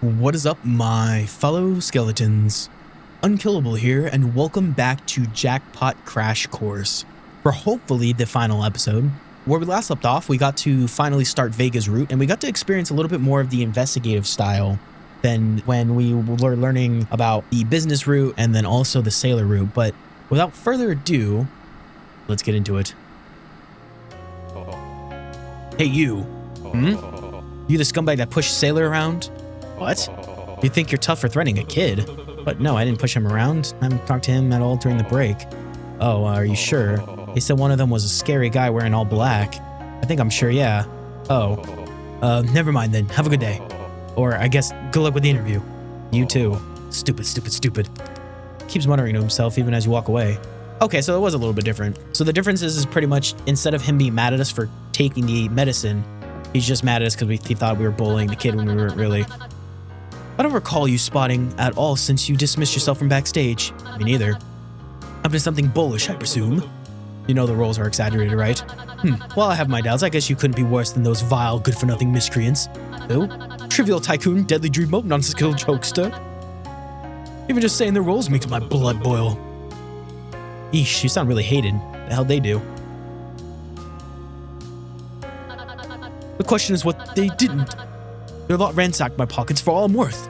What is up, my fellow skeletons? UnKellAble here, and welcome back to Jackpot Crash Course for hopefully the final episode. Where we last left off, we got to finally start Vega's route, and we got to experience a little bit more of the investigative style than when we were learning about the business route and then also the sailor route. But without further ado, let's get into it. Hey, you. You the scumbag that pushed Sailor around? What? You think you're tough for threatening a kid? But no, I didn't push him around. I haven't talked to him at all during the break. Oh, are you sure? They said one of them was a scary guy wearing all black. I think I'm sure, yeah. Oh. Never mind then. Have a good day. Or I guess good luck with the interview. You too. Stupid, stupid, stupid. Keeps muttering to himself even as you walk away. Okay, so it was a little bit different. So the difference is pretty much instead of him being mad at us for taking the medicine, he's just mad at us because he thought we were bullying the kid when we weren't really. I don't recall you spotting at all since you dismissed yourself from backstage. Me neither. Up to something bullish, I presume. You know the roles are exaggerated, right? Well, I have my doubts. I guess you couldn't be worse than those vile, good-for-nothing miscreants. Who? Trivial tycoon, deadly dreamboat, non-skilled jokester. Even just saying their roles makes my blood boil. Eesh, you sound really hated. The hell they do. The question is what they didn't. Their lot ransacked my pockets for all I'm worth.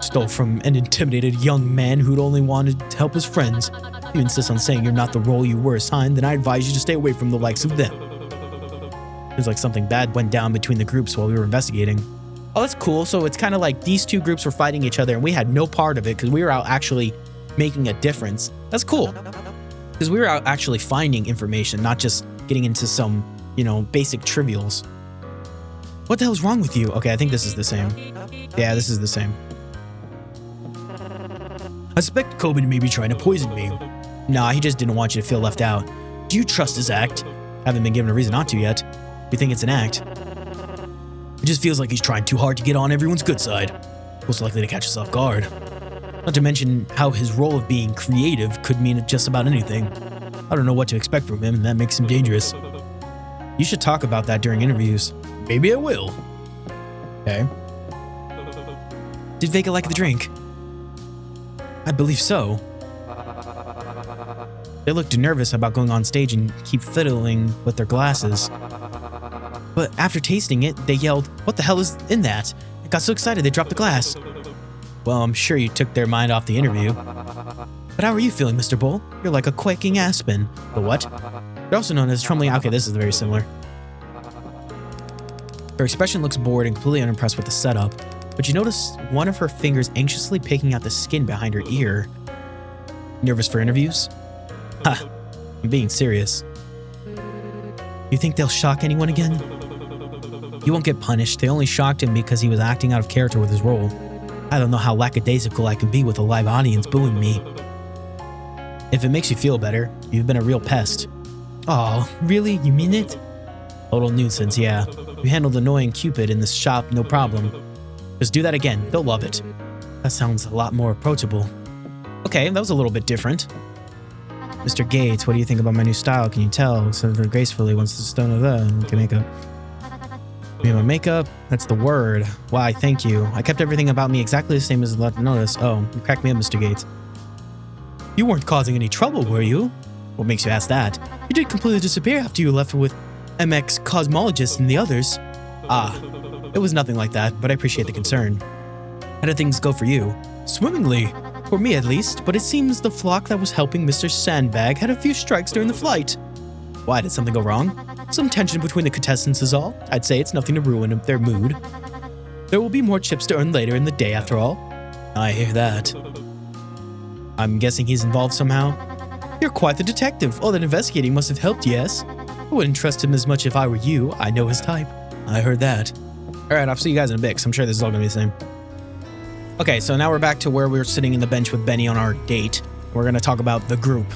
Stole from an intimidated young man who'd only wanted to help his friends. You insist on saying you're not the role you were assigned, then I advise you to stay away from the likes of them. Feels like something bad went down between the groups while we were investigating. Oh, that's cool. So it's kind of like these two groups were fighting each other and we had no part of it because we were out actually making a difference. That's cool. Because we were out actually finding information, not just getting into some, basic trivials. What the hell's wrong with you? Okay, I think this is the same. Yeah, this is the same. I suspect Coben may be trying to poison me. Nah, he just didn't want you to feel left out. Do you trust his act? Haven't been given a reason not to yet. You think it's an act? It just feels like he's trying too hard to get on everyone's good side. Most likely to catch us off guard. Not to mention how his role of being creative could mean just about anything. I don't know what to expect from him, and that makes him dangerous. You should talk about that during interviews. Maybe I will. Okay. Did Vega like the drink? I believe so. They looked nervous about going on stage and keep fiddling with their glasses. But after tasting it, they yelled, "What the hell is in that?" They got so excited they dropped the glass. Well, I'm sure you took their mind off the interview. But how are you feeling, Mr. Bull? You're like a quaking aspen. The what? They're also known as trembling. Okay, this is very similar. Her expression looks bored and completely unimpressed with the setup, but you notice one of her fingers anxiously picking out the skin behind her ear. Nervous for interviews? Ha, I'm being serious. You think they'll shock anyone again? He won't get punished. They only shocked him because he was acting out of character with his role. I don't know how lackadaisical I can be with a live audience booing me. If it makes you feel better, you've been a real pest. Aw, really? You mean it? Total nuisance, yeah. You handled annoying Cupid in this shop, no problem. Just do that again, they'll love it. That sounds a lot more approachable. Okay, that was a little bit different. Mr. Gates, what do you think about my new style? Can you tell? So gracefully once the stone of the makeup. My makeup? That's the word. Why, thank you. I kept everything about me exactly the same as left notice. Oh, you cracked me up, Mr. Gates. You weren't causing any trouble, were you? What makes you ask that? You did completely disappear after you left with MX Cosmologist and the others. Ah, it was nothing like that, but I appreciate the concern. How did things go for you? Swimmingly. For me at least, but it seems the flock that was helping Mr. Sandbag had a few strikes during the flight. Why, did something go wrong? Some tension between the contestants is all. I'd say it's nothing to ruin their mood. There will be more chips to earn later in the day after all. I hear that. I'm guessing he's involved somehow? You're quite the detective. All that investigating must have helped, yes? I wouldn't trust him as much if I were you. I know his type. I heard that. Alright, I'll see you guys in a bit, 'cause I'm sure this is all gonna be the same. Okay, so now we're back to where we were sitting in the bench with Benny on our date. We're gonna talk about the group.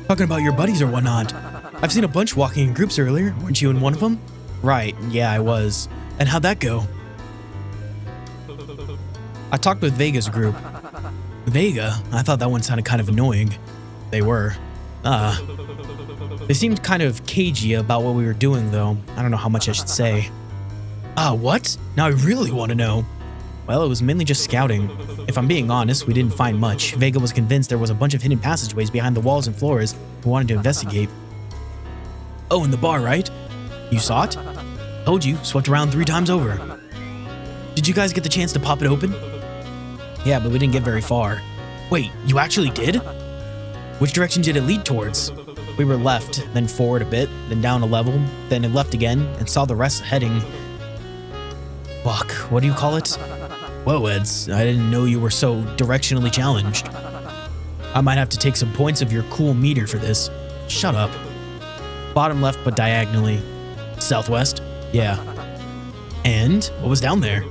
Talking about your buddies or whatnot. I've seen a bunch walking in groups earlier. Weren't you in one of them? Right, yeah, I was. And how'd that go? I talked with Vega's group. Vega? I thought that one sounded kind of annoying. They were. They seemed kind of cagey about what we were doing, though. I don't know how much I should say. What? Now I really want to know. Well, it was mainly just scouting. If I'm being honest, we didn't find much. Vega was convinced there was a bunch of hidden passageways behind the walls and floors we wanted to investigate. Oh, in the bar, right? You saw it? Told you, swept around 3 times over. Did you guys get the chance to pop it open? Yeah, but we didn't get very far. Wait, you actually did? Which direction did it lead towards? We were left, then forward a bit, then down a level, then left again, and saw the rest heading... Fuck, what do you call it? Whoa, Eds, I didn't know you were so directionally challenged. I might have to take some points of your cool meter for this. Shut up. Bottom left, but diagonally. Southwest? Yeah. And? What was down there?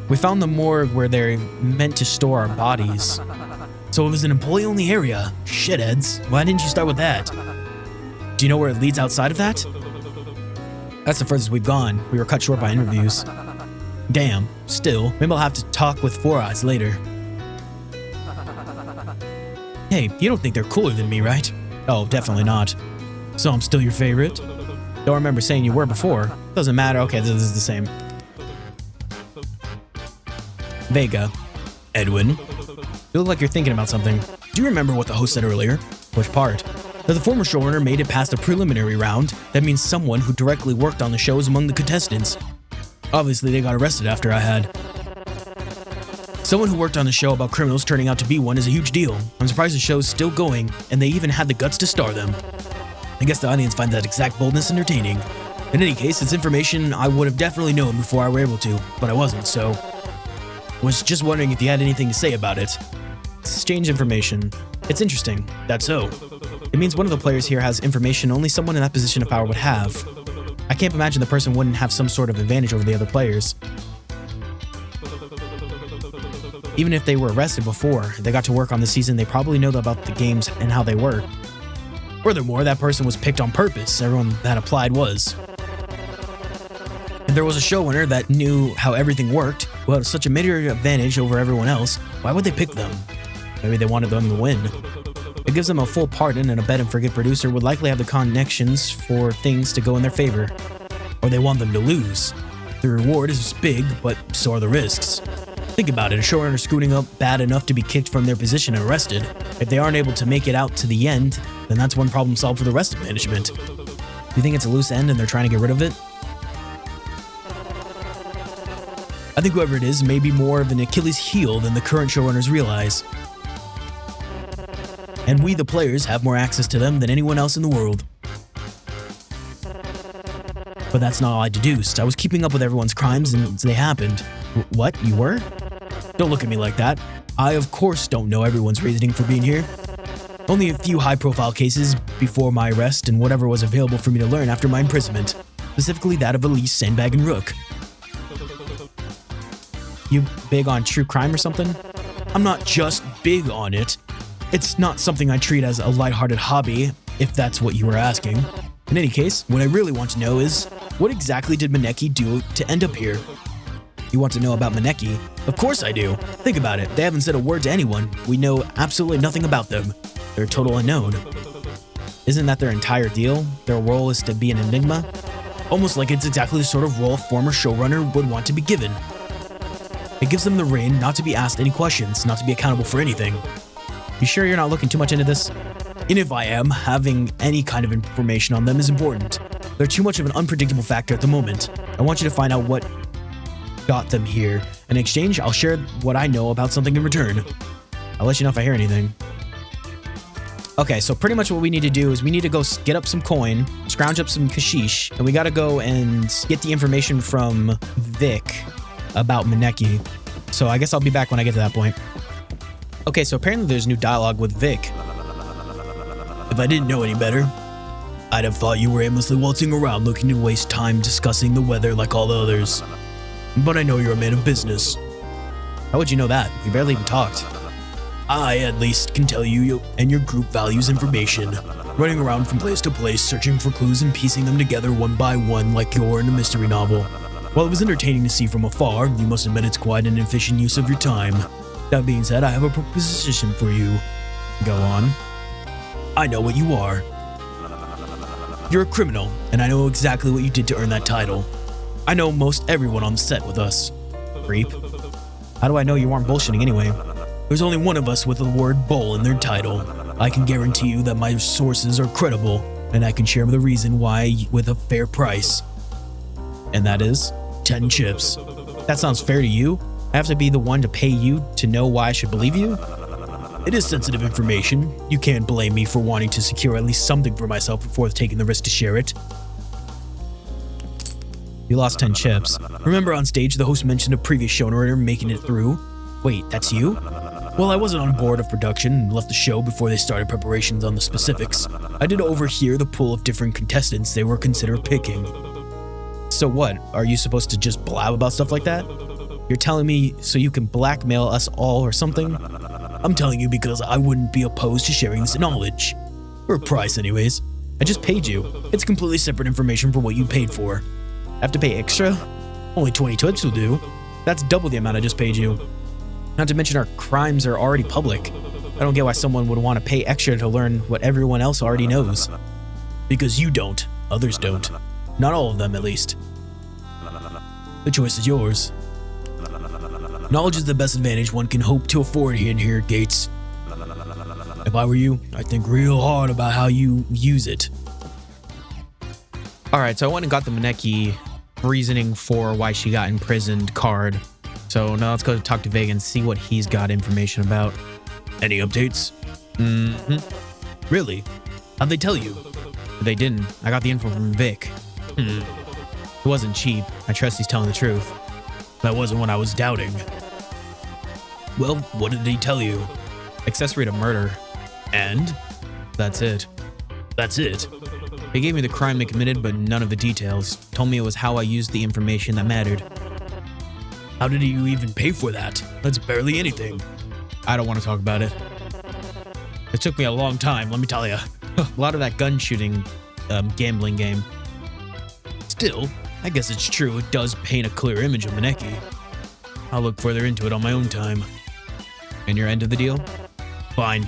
We found the morgue where they're meant to store our bodies. So it was an employee-only area. Shit, Eds. Why didn't you start with that? Do you know where it leads outside of that? That's the furthest we've gone. We were cut short by interviews. Damn. Still, maybe I'll have to talk with Four Eyes later. Hey, you don't think they're cooler than me, right? Oh, definitely not. So I'm still your favorite? Don't remember saying you were before. Doesn't matter. Okay, this is the same. Vega. Edwin. You look like you're thinking about something. Do you remember what the host said earlier? Which part? That the former showrunner made it past the preliminary round. That means someone who directly worked on the show is among the contestants. Obviously, they got arrested after I had. Someone who worked on the show about criminals turning out to be one is a huge deal. I'm surprised the show's still going, and they even had the guts to star them. I guess the audience finds that exact boldness entertaining. In any case, it's information I would have definitely known before I were able to, but I wasn't, so... Was just wondering if you had anything to say about it. Exchange information. It's interesting. That's so. It means one of the players here has information only someone in that position of power would have. I can't imagine the person wouldn't have some sort of advantage over the other players. Even if they were arrested before they got to work on the season, they probably know about the games and how they work. Furthermore, that person was picked on purpose. Everyone that applied was. If there was a showrunner that knew how everything worked, who had such a major advantage over everyone else, why would they pick them? Maybe they wanted them to win. It gives them a full pardon, and a bet and forget producer would likely have the connections for things to go in their favor. Or they want them to lose. The reward is big, but so are the risks. Think about it, a showrunner screwing up bad enough to be kicked from their position and arrested. If they aren't able to make it out to the end, then that's one problem solved for the rest of management. Do you think it's a loose end and they're trying to get rid of it? I think whoever it is may be more of an Achilles heel than the current showrunners realize. And we, the players, have more access to them than anyone else in the world. But that's not all I deduced. I was keeping up with everyone's crimes and they happened. What? You were? Don't look at me like that. I, of course, don't know everyone's reasoning for being here. Only a few high-profile cases before my arrest and whatever was available for me to learn after my imprisonment. Specifically that of Elise, Sandbag, and Rook. You big on true crime or something? I'm not just big on it. It's not something I treat as a lighthearted hobby, if that's what you were asking. In any case, what I really want to know is, what exactly did Maneki do to end up here? You want to know about Maneki? Of course I do. Think about it. They haven't said a word to anyone. We know absolutely nothing about them. They're a total unknown. Isn't that their entire deal? Their role is to be an enigma? Almost like it's exactly the sort of role a former showrunner would want to be given. It gives them the reign not to be asked any questions, not to be accountable for anything. You sure you're not looking too much into this? And if I am, having any kind of information on them is important. They're too much of an unpredictable factor at the moment. I want you to find out what got them here. In exchange, I'll share what I know about something in return. I'll let you know if I hear anything. Okay, so pretty much what we need to do is we need to go get up some coin, scrounge up some kashish, and we gotta go and get the information from Vic about Maneki. So I guess I'll be back when I get to that point. Okay, so apparently there's new dialogue with Vic. If I didn't know any better, I'd have thought you were aimlessly waltzing around looking to waste time discussing the weather like all the others. But I know you're a man of business. How would you know that? We barely even talked. I, at least, can tell you and your group values information, running around from place to place searching for clues and piecing them together one by one like you're in a mystery novel. While it was entertaining to see from afar, you must admit it's quite an efficient use of your time. That being said, I have a proposition for you. Go on. I know what you are. You're a criminal, and I know exactly what you did to earn that title. I know most everyone on the set with us. Creep. How do I know you aren't bullshitting anyway? There's only one of us with the word bull in their title. I can guarantee you that my sources are credible, and I can share the reason why with a fair price. And that is 10 chips. That sounds fair to you? I have to be the one to pay you to know why I should believe you? It is sensitive information. You can't blame me for wanting to secure at least something for myself before taking the risk to share it. You lost 10 chips. Remember on stage the host mentioned a previous showrunner making it through? Wait, that's you? Well, I wasn't on board of production and left the show before they started preparations on the specifics. I did overhear the pool of different contestants they were considered picking. So what, are you supposed to just blab about stuff like that? You're telling me so you can blackmail us all or something? I'm telling you because I wouldn't be opposed to sharing this knowledge. For a price anyways. I just paid you. It's completely separate information from what you paid for. Have to pay extra? Only 20 tips will do. That's double the amount I just paid you. Not to mention our crimes are already public. I don't get why someone would want to pay extra to learn what everyone else already knows. Because you don't, others don't. Not all of them, at least. The choice is yours. Knowledge is the best advantage one can hope to afford in here, Gates. If I were you, I'd think real hard about how you use it. Alright, so I went and got the Maneki reasoning for why she got imprisoned card. So now let's go talk to Vega and see what he's got information about. Any updates? Really? How'd they tell you? They didn't. I got the info from Vic. It wasn't cheap. I trust he's telling the truth. That wasn't what I was doubting. Well, what did he tell you? Accessory to murder. And? That's it. That's it. He gave me the crime they committed, but none of the details. Told me it was how I used the information that mattered. How did you even pay for that? That's barely anything. I don't want to talk about it. It took me a long time, let me tell you. A lot of that gun shooting, gambling game. Still, I guess it's true, it does paint a clear image of Maneki. I'll look further into it on my own time. And your end of the deal? Fine.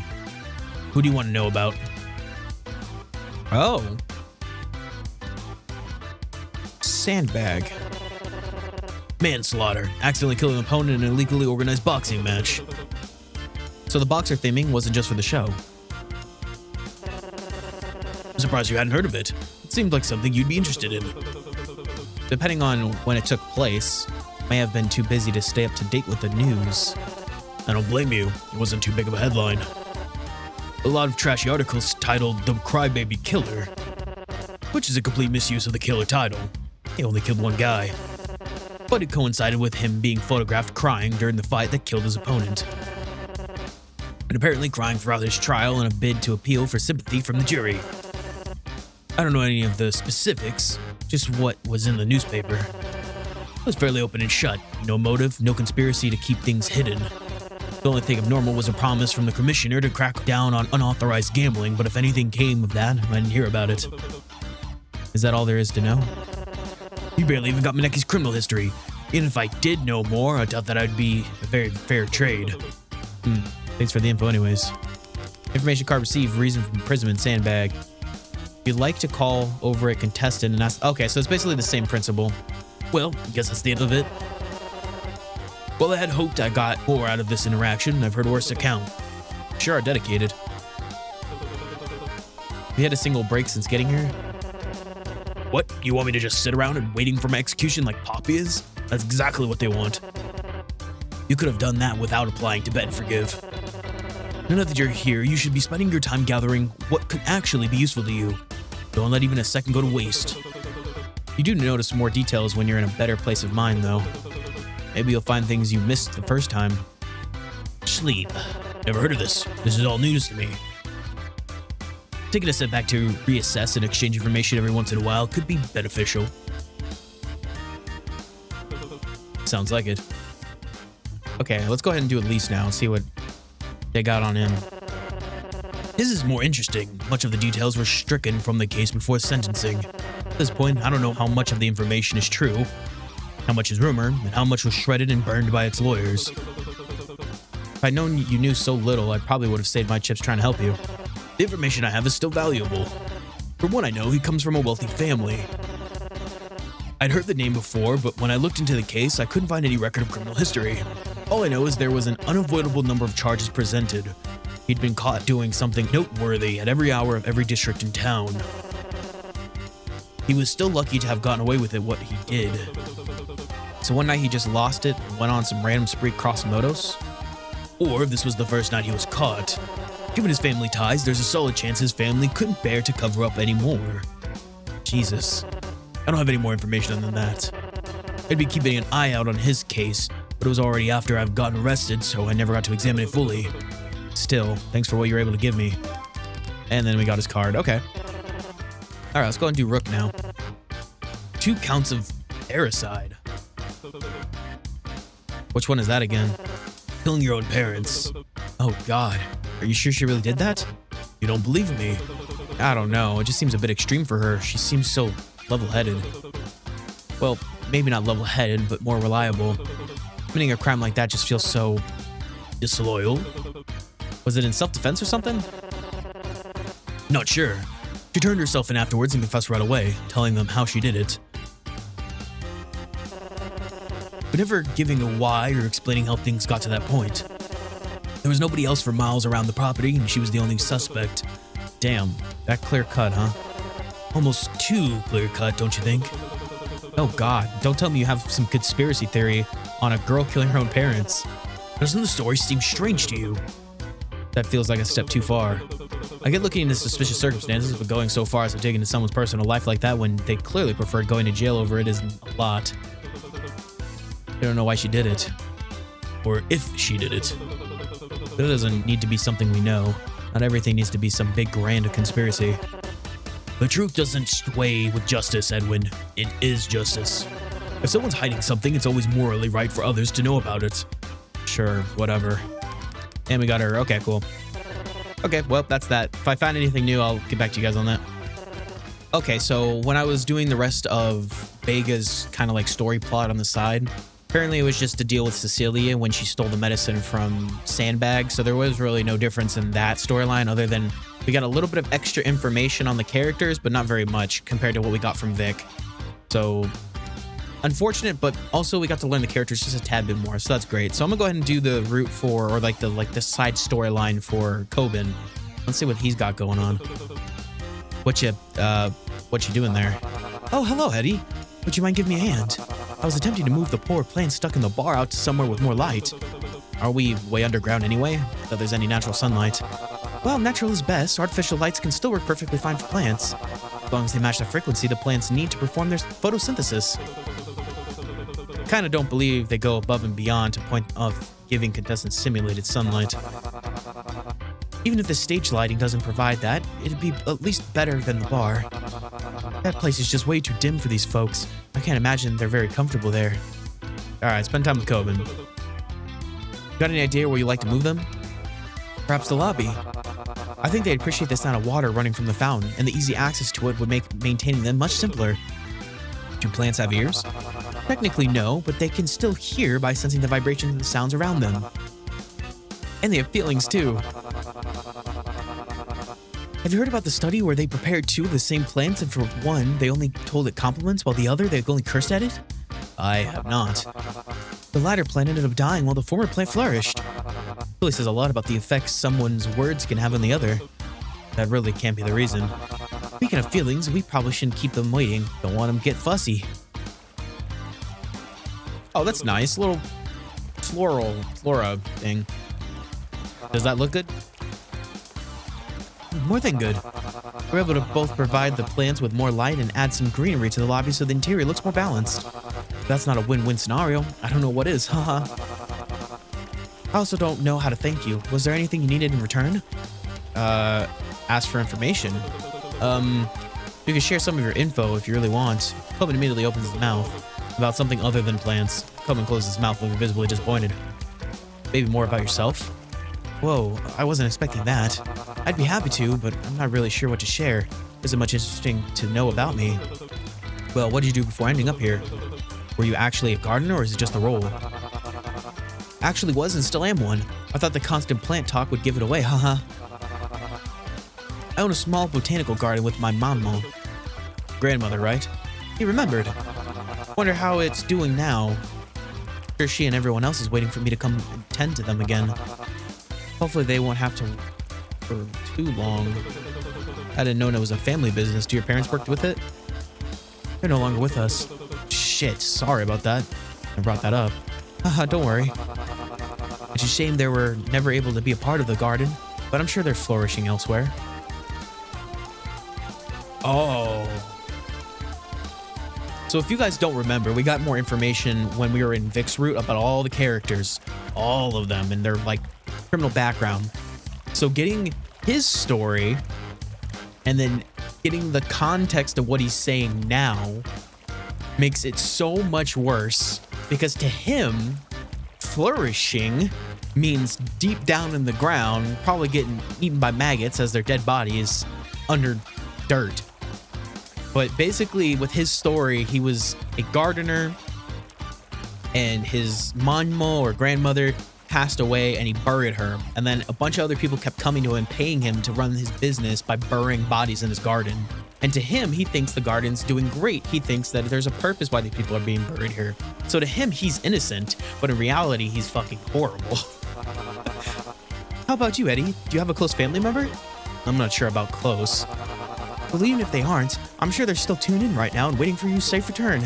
Who do you want to know about? Oh. Sandbag. Manslaughter. Accidentally killing an opponent in an illegally organized boxing match. So the boxer theming wasn't just for the show. I'm surprised you hadn't heard of it. It seemed like something you'd be interested in. Depending on when it took place, I may have been too busy to stay up to date with the news. I don't blame you. It wasn't too big of a headline. A lot of trashy articles titled The Crybaby Killer, which is a complete misuse of the killer title. He only killed one guy. But it coincided with him being photographed crying during the fight that killed his opponent. And apparently crying throughout his trial in a bid to appeal for sympathy from the jury. I don't know any of the specifics, just what was in the newspaper. It was fairly open and shut. No motive, no conspiracy to keep things hidden. The only thing abnormal was a promise from the commissioner to crack down on unauthorized gambling, but if anything came of that, I didn't hear about it. Is that all there is to know? You barely even got Maneki's criminal history. Even if I did know more, I doubt that I'd be a very fair trade. Thanks for the info anyways. Information card received, reason for imprisonment, sandbag. If you'd like to call over a contestant and ask... Okay, so it's basically the same principle. Well, I guess that's the end of it. Well, I had hoped I got more out of this interaction. I've heard worse account. Sure are dedicated. Have you had a single break since getting here? What? You want me to just sit around and waiting for my execution like Poppy is? That's exactly what they want. You could have done that without applying to bet and forgive. Now that you're here, you should be spending your time gathering what could actually be useful to you. Don't let even a second go to waste. You do notice more details when you're in a better place of mind, though. Maybe you'll find things you missed the first time. Sleep. Never heard of this. This is all news to me. Taking a step back to reassess and exchange information every once in a while could be beneficial. Sounds like it. Okay, let's go ahead and do Elise now and see what they got on him. His is more interesting. Much of the details were stricken from the case before sentencing. At this point, I don't know how much of the information is true, how much is rumor, and how much was shredded and burned by its lawyers. If I'd known you knew so little, I probably would have saved my chips trying to help you. The information I have is still valuable. From what I know, he comes from a wealthy family. I'd heard the name before, but when I looked into the case, I couldn't find any record of criminal history. All I know is there was an unavoidable number of charges presented. He'd been caught doing something noteworthy at every hour of every district in town. He was still lucky to have gotten away with it what he did. So one night he just lost it and went on some random spree across Modos? Or this was the first night he was caught. Given his family ties, there's a solid chance his family couldn't bear to cover up anymore. Jesus. I don't have any more information than that. I'd be keeping an eye out on his case, but it was already after I've gotten arrested, so I never got to examine it fully. Still, thanks for what you were able to give me. And then we got his card. Okay. Alright, let's go and do Rook now. 2 counts of parricide. Which one is that again? Killing your own parents. Oh god. Are you sure she really did that? You don't believe me? I don't know. It just seems a bit extreme for her. She seems so level-headed. Well, maybe not level-headed, but more reliable. Committing a crime like that just feels so disloyal. Was it in self-defense or something? Not sure. She turned herself in afterwards and confessed right away, telling them how she did it. But never giving a why or explaining how things got to that point. There was nobody else for miles around the property, and she was the only suspect. Damn, that clear-cut, huh? Almost too clear-cut, don't you think? Oh god, don't tell me you have some conspiracy theory on a girl killing her own parents. Doesn't the story seem strange to you? That feels like a step too far. I get looking into suspicious circumstances, but going so far as to dig into someone's personal life like that when they clearly preferred going to jail over it isn't a lot. I don't know why she did it. Or if she did it. That doesn't need to be something we know. Not everything needs to be some big grand conspiracy. The truth doesn't sway with justice, Edwin. It is justice. If someone's hiding something, it's always morally right for others to know about it. Sure, whatever. And we got her. Okay, cool. Okay, well, that's that. If I find anything new, I'll get back to you guys on that. Okay, so when I was doing the rest of Vega's kind of like story plot on the side, apparently it was just to deal with Cecilia when she stole the medicine from Sandbag, so there was really no difference in that storyline other than we got a little bit of extra information on the characters, but not very much compared to what we got from Vic. So, unfortunate, but also we got to learn the characters just a tad bit more, so that's great. So I'm gonna go ahead and do the route for, or like the side storyline for Coben. Let's see what he's got going on. What you doing there? Oh, hello, Eddie. Would you mind giving me a hand? I was attempting to move the poor plant stuck in the bar out to somewhere with more light. Are we way underground anyway? Not that there's any natural sunlight. Well, natural is best. Artificial lights can still work perfectly fine for plants. As long as they match the frequency the plants need to perform their photosynthesis. Kinda don't believe they go above and beyond to point of giving contestants simulated sunlight. Even if the stage lighting doesn't provide that, it'd be at least better than the bar. That place is just way too dim for these folks. I can't imagine they're very comfortable there. Alright, spend time with Coben. Got any idea where you like to move them? Perhaps the lobby. I think they'd appreciate the sound of water running from the fountain, and the easy access to it would make maintaining them much simpler. Do plants have ears? Technically no, but they can still hear by sensing the vibrations and the sounds around them. And they have feelings too. Have you heard about the study where they prepared 2 of the same plants and for one, they only told it compliments while the other, they only cursed at it? I have not. The latter plant ended up dying while the former plant flourished. Really says a lot about the effects someone's words can have on the other. That really can't be the reason. Speaking of feelings, we probably shouldn't keep them waiting. Don't want them to get fussy. Oh, that's nice. Little flora thing. Does that look good? More than good. We're able to both provide the plants with more light and add some greenery to the lobby so the interior looks more balanced. If that's not a win-win scenario, I don't know what is, haha. I also don't know how to thank you. Was there anything you needed in return? Ask for information. You can share some of your info if you really want. Coben immediately opens his mouth about something other than plants. Coben closes his mouth, looking visibly disappointed. Maybe more about yourself? Whoa, I wasn't expecting that. I'd be happy to, but I'm not really sure what to share. Isn't much interesting to know about me. Well, what did you do before ending up here? Were you actually a gardener, or is it just the role? Actually was and still am one. I thought the constant plant talk would give it away, haha. I own a small botanical garden with my grandmother, right? He remembered. Wonder how it's doing now. Sure, she and everyone else is waiting for me to come and tend to them again. Hopefully they won't have to for too long. I didn't know it was a family business. Do your parents work with it? They're no longer with us. Shit, sorry about that. I brought that up. Haha, don't worry. It's a shame they were never able to be a part of the garden, but I'm sure they're flourishing elsewhere. Oh. So if you guys don't remember, we got more information when we were in Vic's route about all the characters, all of them, and their like criminal background. So getting his story and then getting the context of what he's saying now makes it so much worse, because to him, flourishing means deep down in the ground, probably getting eaten by maggots as their dead body is under dirt. But basically, with his story, he was a gardener, and his manmo or grandmother passed away, and he buried her. And then a bunch of other people kept coming to him, paying him to run his business by burying bodies in his garden. And to him, he thinks the garden's doing great. He thinks that there's a purpose why these people are being buried here. So to him, he's innocent, but in reality, he's fucking horrible. How about you, Eddie? Do you have a close family member? I'm not sure about close. Well, even if they aren't, I'm sure they're still tuned in right now and waiting for your safe return.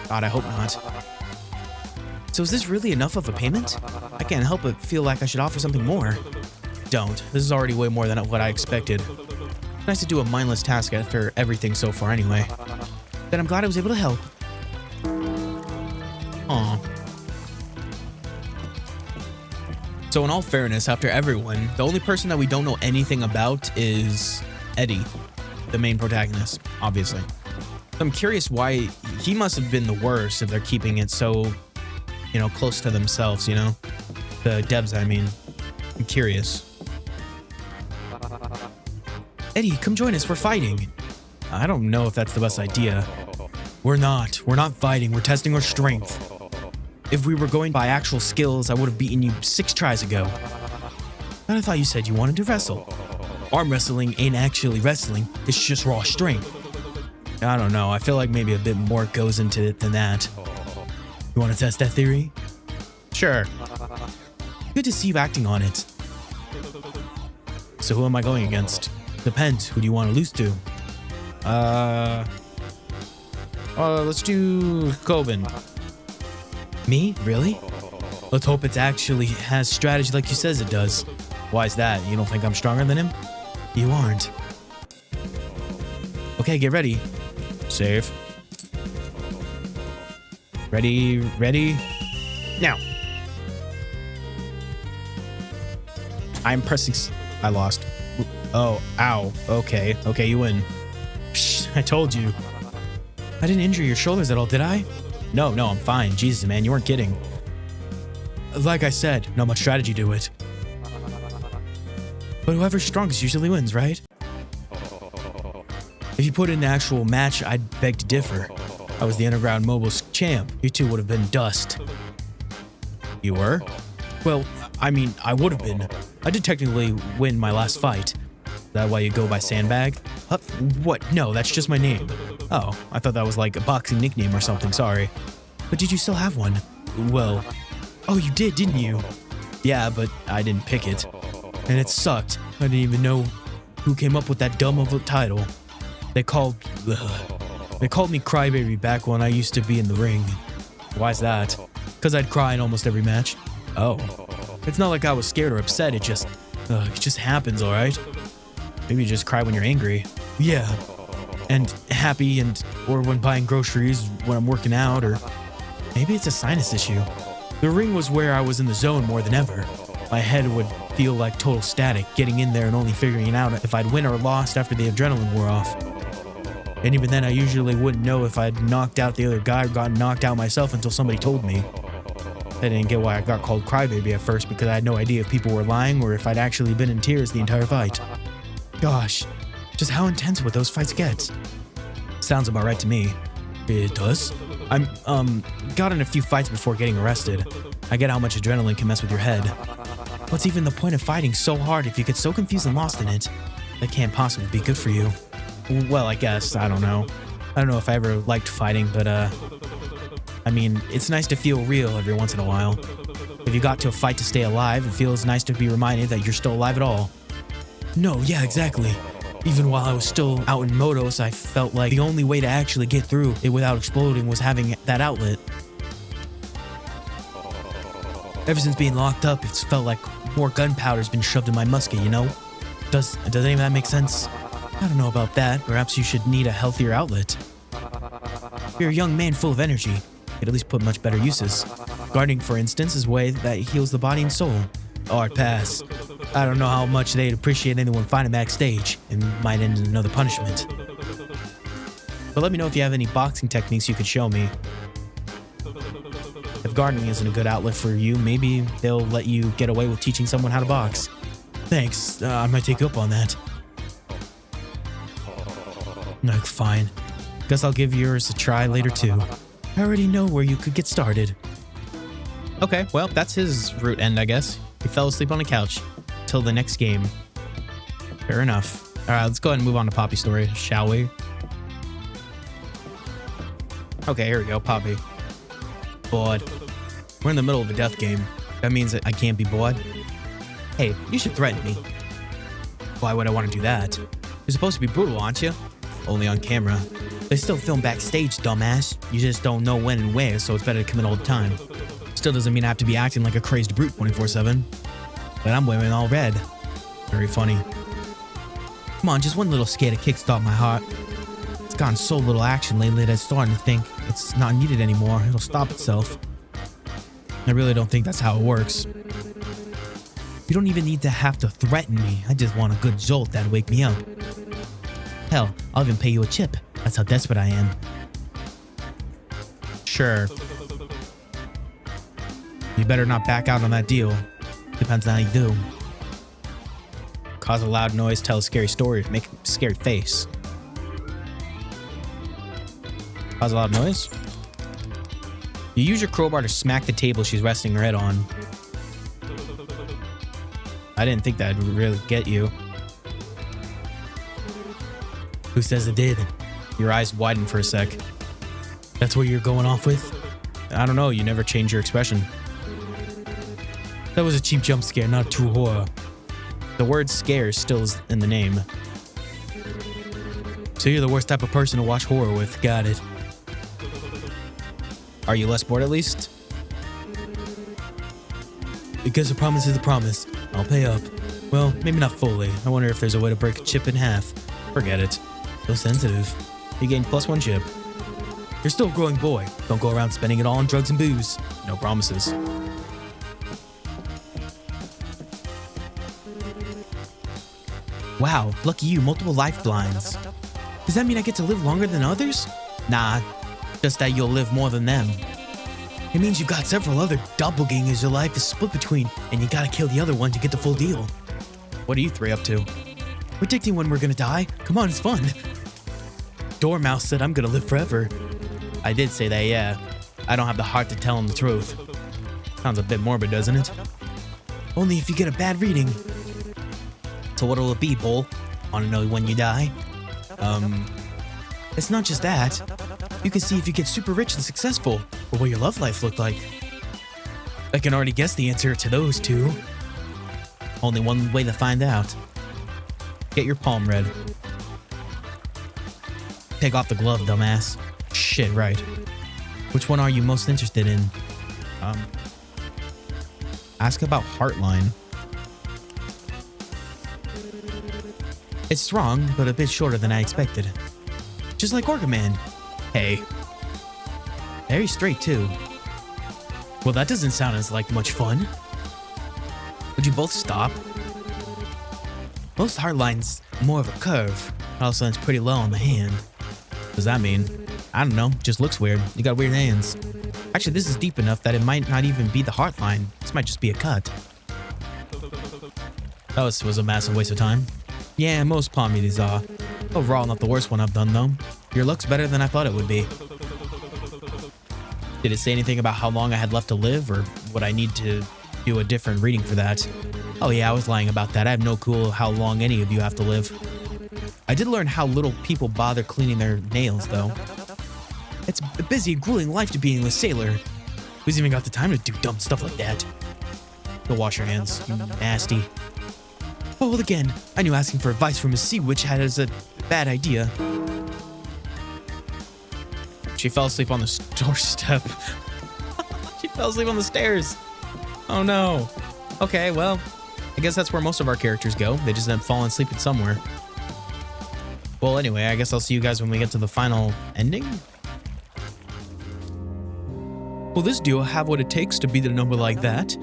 God, I hope not. So is this really enough of a payment? I can't help but feel like I should offer something more. Don't. This is already way more than what I expected. Nice to do a mindless task after everything so far anyway. Then I'm glad I was able to help. Aw. So in all fairness, after everyone, the only person that we don't know anything about is Eddie, the main protagonist, obviously. I'm curious why he must have been the worst if they're keeping it so, you know, close to themselves, you know? The devs, I mean. I'm curious. Eddie, come join us, we're fighting. I don't know if that's the best idea. We're not fighting, we're testing our strength. If we were going by actual skills, I would have beaten you 6 tries ago. But I thought you said you wanted to wrestle. Arm wrestling ain't actually wrestling, it's just raw strength. I don't know, I feel like maybe a bit more goes into it than that. You want to test that theory? Sure. Good to see you acting on it. So who am I going against? Depends, who do you want to lose to? Let's do Coben. Me? Really? Let's hope it actually has strategy like you says it does. Why's that? You don't think I'm stronger than him? You aren't. Okay, get ready. Save. Ready, now. I'm pressing I lost. Oh, ow. Okay, you win. Psh, I told you. I didn't injure your shoulders at all, did I? No, I'm fine. Jesus, man, you weren't kidding. Like I said, not much strategy to it. But whoever's strongest usually wins, right? If you put in an actual match, I'd beg to differ. I was the underground mobiles champ. You two would have been dust. You were? Well, I mean, I would have been. I did technically win my last fight. Is that why you go by Sandbag? What? No, that's just my name. Oh, I thought that was like a boxing nickname or something, sorry. But did you still have one? Well, oh, you did, didn't you? Yeah, but I didn't pick it. And it sucked. I didn't even know who came up with that dumb of a title. They called me Crybaby back when I used to be in the ring. Why's that? Because I'd cry in almost every match. Oh. It's not like I was scared or upset, it just happens, alright? Maybe you just cry when you're angry. Yeah. And happy or when buying groceries, when I'm working out, or maybe it's a sinus issue. The ring was where I was in the zone more than ever. My head would feel like total static, getting in there and only figuring out if I'd win or lost after the adrenaline wore off. And even then, I usually wouldn't know if I'd knocked out the other guy or gotten knocked out myself until somebody told me. I didn't get why I got called Crybaby at first, because I had no idea if people were lying or if I'd actually been in tears the entire fight. Gosh, just how intense would those fights get? Sounds about right to me. It does? I'm, got in a few fights before getting arrested. I get how much adrenaline can mess with your head. What's even the point of fighting so hard if you get so confused and lost in it? That can't possibly be good for you. Well, I guess, I don't know. I don't know if I ever liked fighting, but I mean, it's nice to feel real every once in a while. If you got to a fight to stay alive, it feels nice to be reminded that you're still alive at all. No, yeah, exactly. Even while I was still out in Modos, I felt like the only way to actually get through it without exploding was having that outlet. Ever since being locked up, it's felt like more gunpowder's been shoved in my musket, you know? Does any of that make sense? I don't know about that. Perhaps you should need a healthier outlet. You're a young man full of energy. You could at least put much better uses. Gardening, for instance, is a way that heals the body and soul. Hard pass. I don't know how much they'd appreciate anyone finding backstage. It might end in another punishment. But let me know if you have any boxing techniques you could show me. If gardening isn't a good outlet for you, maybe they'll let you get away with teaching someone how to box. Thanks, I might take you up on that. Like, fine. Guess I'll give yours a try later too. I already know where you could get started. Okay, well, that's his route end, I guess. He fell asleep on the couch. Till the next game. Fair enough. Alright, let's go ahead and move on to Poppy's story, shall we? Okay, here we go, Poppy. Bored. We're in the middle of a death game. That means that I can't be bored. Hey, you should threaten me. Why would I want to do that? You're supposed to be brutal, aren't you? Only on camera. They still film backstage, dumbass. You just don't know when and where, so it's better to come in all the time. Still doesn't mean I have to be acting like a crazed brute 24/7. But I'm wearing all red. Very funny. Come on, just one little scare to kickstart my heart. It's gotten so little action lately that it's starting to think it's not needed anymore. It'll stop itself. I really don't think that's how it works. You don't even need to have to threaten me. I just want a good jolt that'd wake me up. Hell, I'll even pay you a chip. That's how desperate I am. Sure. You better not back out on that deal. Depends on how you do. Cause a loud noise, tell a scary story, make a scared face. Cause a loud noise? You use your crowbar to smack the table she's resting her head on. I didn't think that'd really get you. Who says it did? Your eyes widened for a sec. That's what you're going off with? I don't know, you never change your expression. That was a cheap jump scare, not a true horror. The word scare still is in the name. So you're the worst type of person to watch horror with, got it. Are you less bored at least? Because a promise is a promise. I'll pay up. Well, maybe not fully. I wonder if there's a way to break a chip in half. Forget it. So sensitive. You gained +1 chip. You're still a growing boy. Don't go around spending it all on drugs and booze. No promises. Wow, lucky you, multiple lifelines. Does that mean I get to live longer than others? Nah, just that you'll live more than them. It means you've got several other doppelgangers your life is split between, and you gotta kill the other one to get the full deal. What are you three up to? Predicting when we're gonna die? Come on, it's fun. Dormouse said I'm gonna live forever. I did say that, yeah. I don't have the heart to tell him the truth. Sounds a bit morbid, doesn't it? Only if you get a bad reading. So what'll it be, Bull? Wanna know when you die? It's not just that. You can see if you get super rich and successful, or what your love life looked like. I can already guess the answer to those two. Only one way to find out. Get your palm read. Take off the glove, dumbass. Shit, right. Which one are you most interested in? Ask about Heartline. It's strong, but a bit shorter than I expected. Just like Orca Man. Hey. Very straight, too. Well, that doesn't sound as like much fun. Would you both stop? Most Heartline's more of a curve. Also, it's pretty low on the hand. What does that mean? I don't know. Just looks weird. You got weird hands. Actually, this is deep enough that it might not even be the Heartline. This might just be a cut. That was a massive waste of time. Yeah, most palm readings are. Overall, not the worst one I've done, though. Your luck's better than I thought it would be. Did it say anything about how long I had left to live, or would I need to do a different reading for that? Oh yeah, I was lying about that. I have no clue how long any of you have to live. I did learn how little people bother cleaning their nails, though. It's a busy, grueling life to be an English sailor. Who's even got the time to do dumb stuff like that? Go wash your hands, you nasty. Oh, well, again, I knew asking for advice from a sea witch was a bad idea. She fell asleep on the doorstep. She fell asleep on the stairs. Oh no. Okay, well, I guess that's where most of our characters go. They just end up falling asleep at somewhere. Well, anyway, I guess I'll see you guys when we get to the final ending. Will this duo have what it takes to beat a number like that?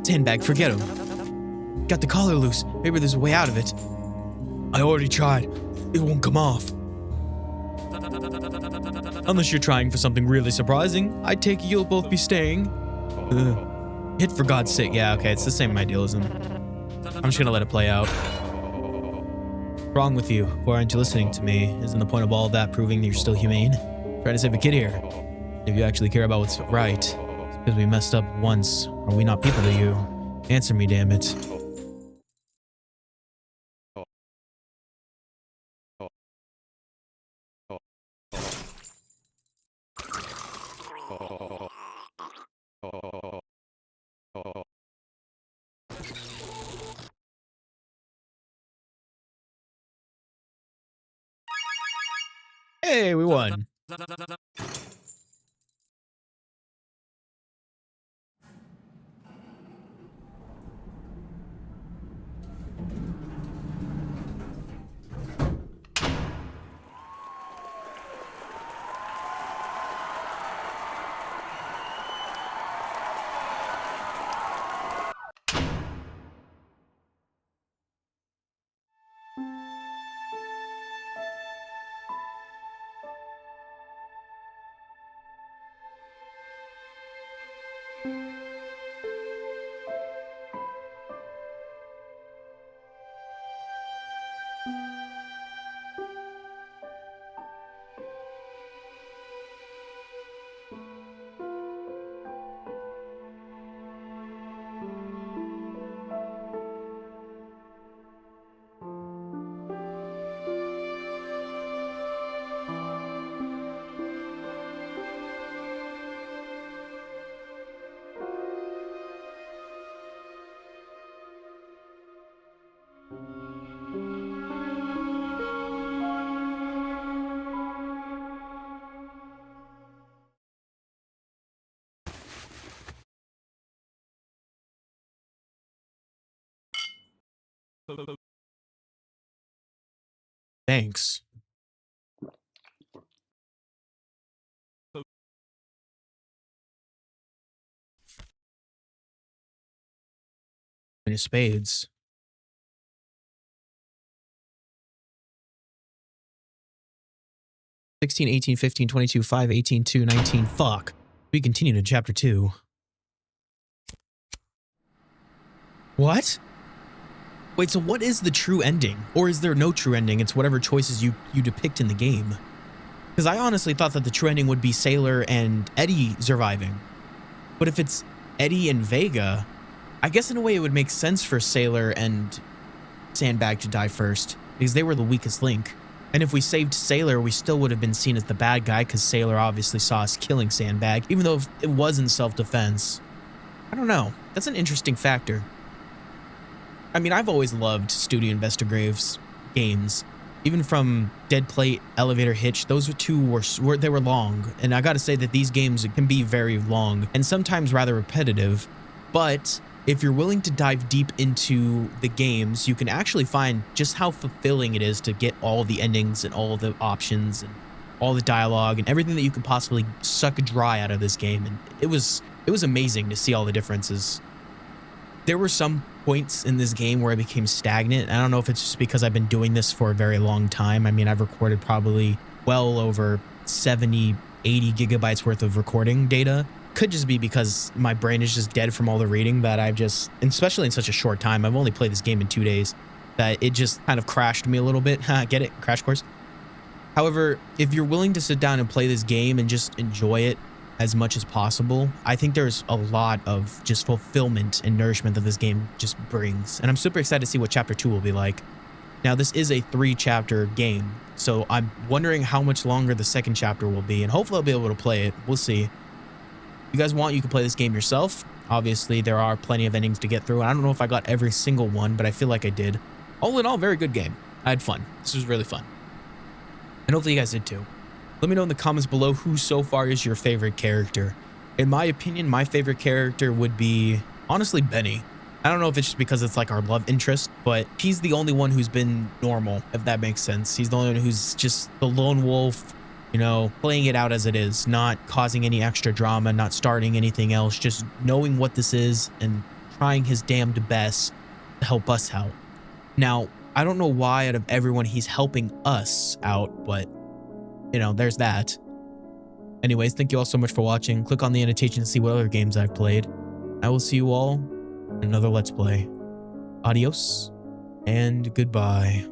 Sandbag, forget him. Got the collar loose. Maybe there's a way out of it. I already tried. It won't come off. Unless you're trying for something really surprising, I take it you'll both be staying. Hit for God's sake. Yeah, okay, it's the same idealism. I'm just gonna let it play out. What's wrong with you? Why aren't you listening to me? Isn't the point of all of that proving that you're still humane? Trying to save a kid here. If you actually care about what's right, it's because we messed up once. Are we not people to you? Answer me, damn it. Hey, we won. Thanks. Queen of spades. 16, 18, 15, 22, 5, 18, 2, 19. Fuck. We continue to chapter 2. What? Wait, so what is the true ending? Or is there no true ending? It's whatever choices you depict in the game. Because I honestly thought that the true ending would be Sailor and Eddie surviving. But if it's Eddie and Vega, I guess in a way it would make sense for Sailor and Sandbag to die first, because they were the weakest link. And if we saved Sailor, we still would have been seen as the bad guy, because Sailor obviously saw us killing Sandbag, even though it was in self-defense. I don't know. That's an interesting factor. I mean, I've always loved Studio Investigave's games. Even from Dead Plate, Elevator Hitch, those two were long. And I gotta say that these games can be very long and sometimes rather repetitive. But if you're willing to dive deep into the games, you can actually find just how fulfilling it is to get all the endings and all the options and all the dialogue and everything that you could possibly suck dry out of this game. And it was amazing to see all the differences. There were some points in this game where I became stagnant. I don't know if it's just because I've been doing this for a very long time. I mean, I've recorded probably well over 70, 80 gigabytes worth of recording data. Could just be because my brain is just dead from all the reading that I've just, especially in such a short time, I've only played this game in 2 days, that it just kind of crashed me a little bit. Get it? Crash Course. However, if you're willing to sit down and play this game and just enjoy it as much as possible, I think there's a lot of just fulfillment and nourishment that this game just brings. And I'm super excited to see what chapter 2 will be like. Now, this is a 3-chapter game, so I'm wondering how much longer the second chapter will be, and hopefully I'll be able to play it. We'll see. If you guys want, you can play this game yourself. Obviously, there are plenty of endings to get through. I don't know if I got every single one, but I feel like I did. All in all, very good game. I had fun. This was really fun. And hopefully you guys did too. Let me know in the comments below who so far is your favorite character. In my opinion, my favorite character would be, honestly, Benny. I don't know if it's just because it's like our love interest, but he's the only one who's been normal, if that makes sense. He's the only one who's just the lone wolf, you know, playing it out as it is, not causing any extra drama, not starting anything else, just knowing what this is and trying his damned best to help us out. Now, I don't know why out of everyone he's helping us out, but, you know, there's that. Anyways, thank you all so much for watching. Click on the annotation to see what other games I've played. I will see you all in another Let's Play. Adios and goodbye.